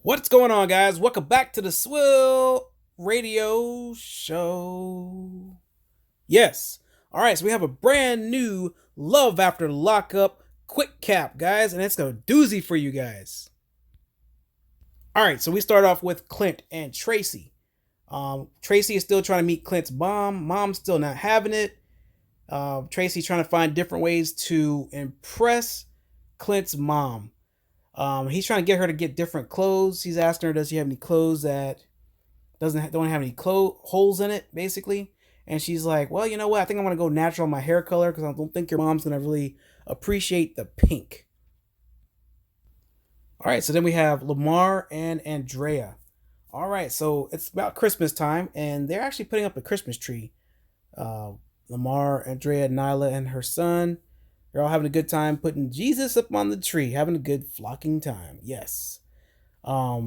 What's going on, guys? Welcome back to the SWILL radio show. Yes. All right, so we have a brand new Love After Lockup quick cap, guys, and it's a doozy for you guys. All right, so we start off with Clint and Tracy. Tracy is still trying to meet Clint's mom. Mom's still not having it. Tracy's trying to find different ways to impress Clint's mom. He's trying to get her to get different clothes. He's asking her, does she have any clothes that don't have any holes in it, basically? And she's like, well, you know what? I think I'm gonna go natural on my hair color because I don't think your mom's gonna really appreciate the pink. All right, so then we have Lamar and Andrea. All right, so it's about Christmas time, and they're actually putting up a Christmas tree. Uh, Lamar, Andrea, Nyla, and her son. They're all having a good time putting Jesus up on the tree, having a good flocking time. Yes. I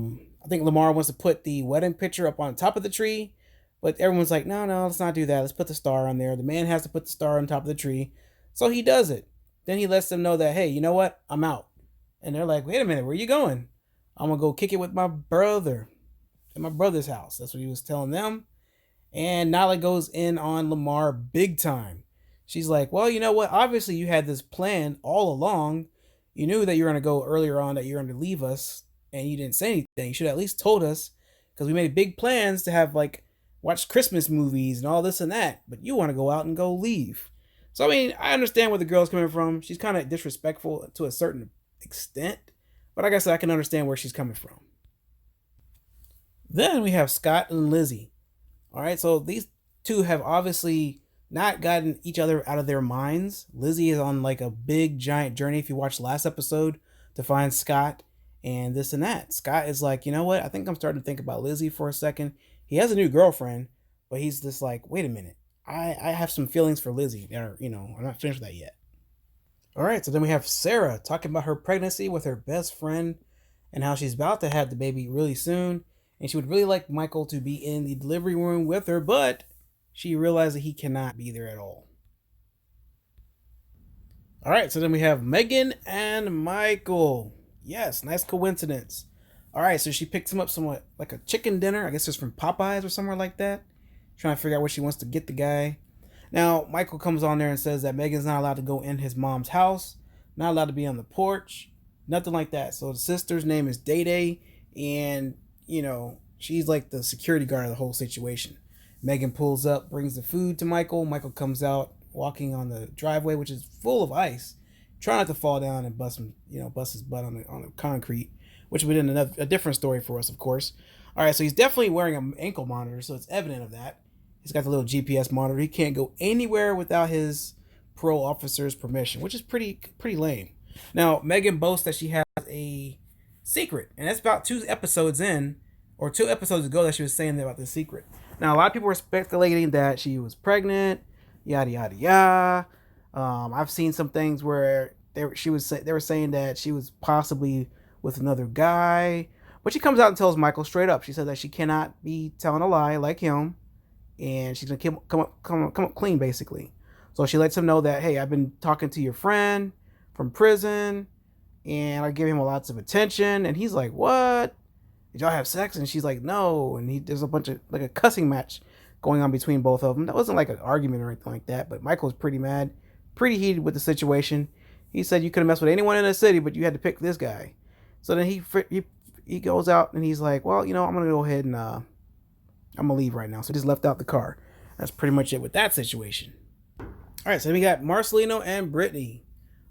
think Lamar wants to put the wedding picture up on top of the tree, but everyone's like, no, let's not do that. Let's put the star on there. The man has to put the star on top of the tree. So he does it. Then he lets them know that, hey, you know what? I'm out. And they're like, wait a minute, where you going? I'm going to go kick it with my brother at my brother's house. That's what he was telling them. And Nala goes in on Lamar big time. She's like, well, you know what? Obviously, you had this plan all along. You knew that you were going to go earlier on, that you were going to leave us, and you didn't say anything. You should have at least told us, because we made big plans to have, like, watch Christmas movies and all this and that, but you want to go out and go leave. So, I mean, I understand where the girl's coming from. She's kind of disrespectful to a certain extent, but like I said, I can understand where she's coming from. Then we have Scott and Lizzie. All right, so these two have obviously not gotten each other out of their minds. Lizzie is on like a big giant journey, if you watched last episode, to find Scott and this and that. Scott is like, you know what? I think I'm starting to think about Lizzie for a second. He has a new girlfriend, but he's just like, wait a minute. I have some feelings for Lizzie. I'm not finished with that yet. All right, so then we have Sarah talking about her pregnancy with her best friend and how she's about to have the baby really soon. And she would really like Michael to be in the delivery room with her, but she realized that he cannot be there at all. All right, so then we have Megan and Michael. Yes, nice coincidence. All right, so she picks him up somewhat like a chicken dinner. I guess it's from Popeyes or somewhere like that. Trying to figure out where she wants to get the guy. Now, Michael comes on there and says that Megan's not allowed to go in his mom's house, not allowed to be on the porch, nothing like that. So the sister's name is Day Day, and she's like the security guard of the whole situation. Megan pulls up, brings the food to Michael. Michael comes out walking on the driveway, which is full of ice, trying not to fall down and bust his butt on the concrete, which would be a different story for us, of course. All right, so he's definitely wearing an ankle monitor, so it's evident of that. He's got the little GPS monitor. He can't go anywhere without his parole officer's permission, which is pretty lame. Now, Megan boasts that she has a secret, and that's about 2 episodes ago that she was saying about this secret. Now, a lot of people were speculating that she was pregnant, yada yada yada. I've seen some things where they were saying that she was possibly with another guy, but she comes out and tells Michael straight up. She said that she cannot be telling a lie like him, and she's gonna come up clean, basically. So she lets him know that, hey, I've been talking to your friend from prison, and I give him lots of attention. And he's like, what? Did y'all have sex? And she's like, no. And there's a bunch of, like, a cussing match going on between both of them. That wasn't like an argument or anything like that, but Michael was pretty mad, pretty heated with the situation. He said you could have messed with anyone in the city, but you had to pick this guy. So then he goes out and he's like, well, I'm gonna go ahead and I'm gonna leave right now. So he just left out the car. That's pretty much it with that situation. All right, so then we got Marcelino and Brittany.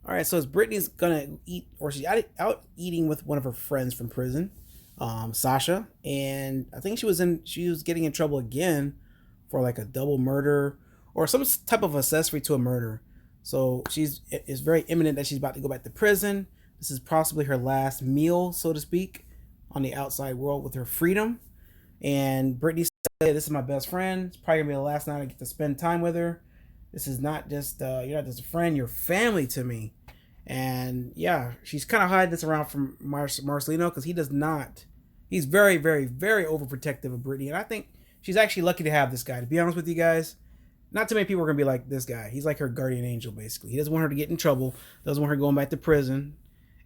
All right, so Brittany's gonna eat, or she's out eating with one of her friends from prison, Sasha, and I think she was getting in trouble again for like a double murder or some type of accessory to a murder. So it's very imminent that she's about to go back to prison. This is possibly her last meal, so to speak, on the outside world with her freedom. And Brittany said, "This is my best friend. It's probably gonna be the last night I get to spend time with her. This is not just you're not just a friend, you're family to me." And yeah, she's kind of hiding this around from Marcelino because he does not. He's very, very, very overprotective of Brittany, and I think she's actually lucky to have this guy. To be honest with you guys, not too many people are gonna be like this guy. He's like her guardian angel, basically. He doesn't want her to get in trouble. Doesn't want her going back to prison.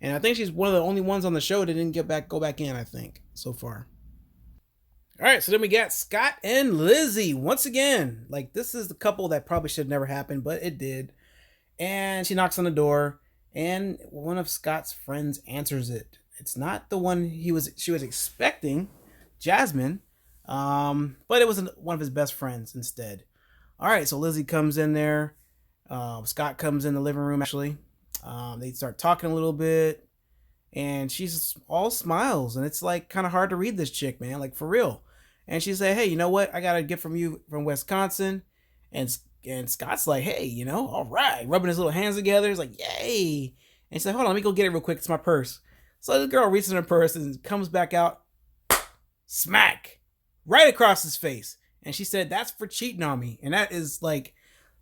And I think she's one of the only ones on the show that didn't go back in, I think, so far. All right, so then we got Scott and Lizzie once again. Like, this is the couple that probably should never happen, but it did. And she knocks on the door, and one of Scott's friends answers it. It's not the one she was expecting, Jasmine, but it was one of his best friends instead. All right, so Lizzie comes in there. Scott comes in the living room, actually. They start talking a little bit, and she's all smiles, and it's like kind of hard to read this chick, man, like for real. And she said, hey, you know what? I got a gift from you from Wisconsin. And Scott's like, hey, all right, rubbing his little hands together. He's like, yay. And he said, hold on, let me go get it real quick. It's my purse. So the girl reaches in her purse and comes back out, smack, right across his face. And she said, that's for cheating on me. And that is like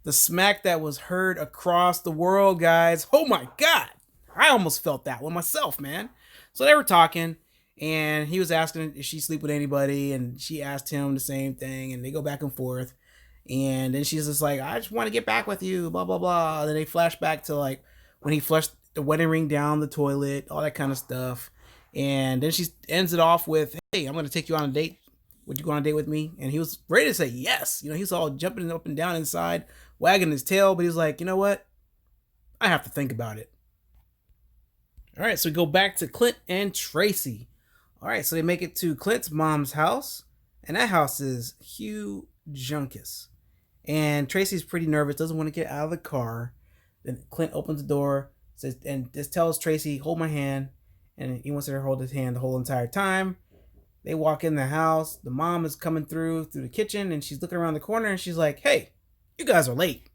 the smack that was heard across the world, guys. Oh my God. I almost felt that one myself, man. So they were talking, and he was asking if she sleep with anybody, and she asked him the same thing, and they go back and forth. And then she's just like, I just want to get back with you, blah, blah, blah. And then they flash back to like when he flushed the wedding ring down the toilet, all that kind of stuff. And then she ends it off with, hey, I'm going to take you on a date. Would you go on a date with me? And he was ready to say yes. He's all jumping up and down inside, wagging his tail. But he's like, you know what? I have to think about it. All right, so we go back to Clint and Tracy. All right, so they make it to Clint's mom's house. And that house is humongous. And Tracy's pretty nervous, doesn't want to get out of the car. Then Clint opens the door, says, and just tells Tracy, hold my hand. And he wants her to hold his hand the whole entire time. They walk in the house. The mom is coming through the kitchen, and she's looking around the corner, and she's like, hey, you guys are late.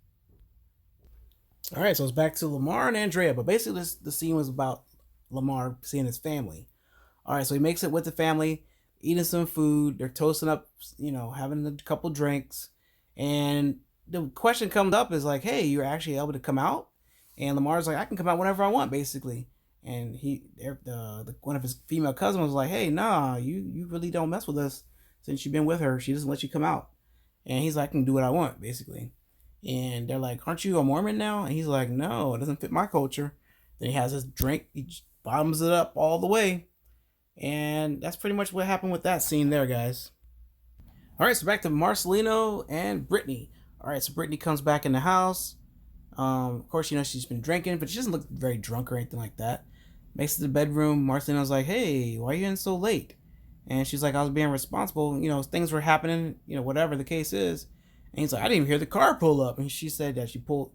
All right, so it's back to Lamar and Andrea. But basically, the scene was about Lamar seeing his family. All right, so he makes it with the family, eating some food. They're toasting up, having a couple drinks. And the question comes up is like, hey, you're actually able to come out? And Lamar's like, I can come out whenever I want, basically. And one of his female cousins was like, hey, nah, you really don't mess with us since you've been with her. She doesn't let you come out. And he's like, I can do what I want, basically. And they're like, aren't you a Mormon now? And he's like, no, it doesn't fit my culture. Then he has his drink. He bottoms it up all the way. And that's pretty much what happened with that scene there, guys. All right, so back to Marcelino and Brittany. All right, so Brittany comes back in the house. Of course, she's been drinking, but she doesn't look very drunk or anything like that. Makes it to the bedroom. Marcelino's like, hey, why are you in so late? And she's like, I was being responsible. Things were happening, whatever the case is. And he's like, I didn't even hear the car pull up. And she said that she pulled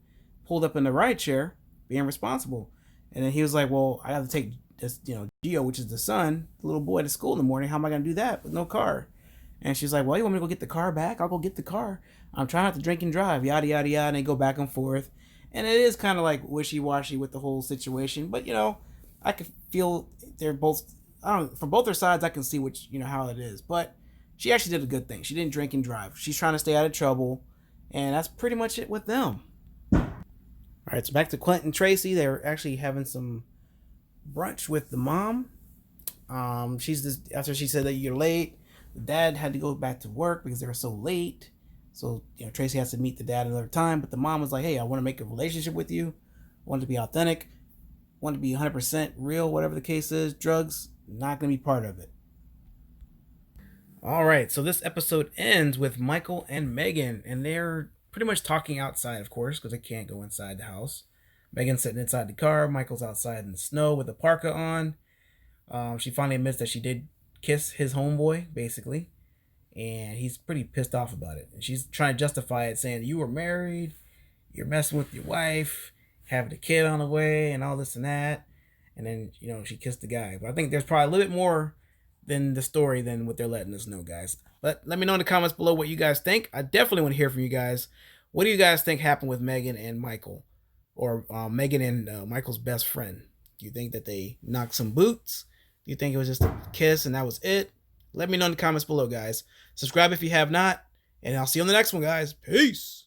up in the ride chair, being responsible. And then he was like, well, I have to take this, Gio, which is the son, the little boy, to school in the morning. How am I going to do that with no car? And she's like, well, you want me to go get the car back? I'll go get the car. I'm trying not to drink and drive, yada, yada, yada. And they go back and forth. And it is kind of like wishy-washy with the whole situation. But, I can feel they're both, from both their sides, I can see how it is. But she actually did a good thing. She didn't drink and drive. She's trying to stay out of trouble. And that's pretty much it with them. All right, so back to Clint and Tracy. They're actually having some brunch with the mom. After she said that you're late, the dad had to go back to work because they were so late. So, Tracy has to meet the dad another time. But the mom was like, hey, I want to make a relationship with you. I want it to be authentic. I want it to be 100% real, whatever the case is. Drugs, not going to be part of it. All right, so this episode ends with Michael and Megan. And they're pretty much talking outside, of course, because they can't go inside the house. Megan's sitting inside the car. Michael's outside in the snow with a parka on. She finally admits that she did kiss his homeboy, basically. And he's pretty pissed off about it. And she's trying to justify it, saying, you were married, you're messing with your wife, having a kid on the way, and all this and that. And then, she kissed the guy. But I think there's probably a little bit more than the story than what they're letting us know, guys. But let me know in the comments below what you guys think. I definitely want to hear from you guys. What do you guys think happened with Megan and Michael? Or Megan and Michael's best friend? Do you think that they knocked some boots? Do you think it was just a kiss and that was it? Let me know in the comments below, guys. Subscribe if you have not. And I'll see you on the next one, guys. Peace.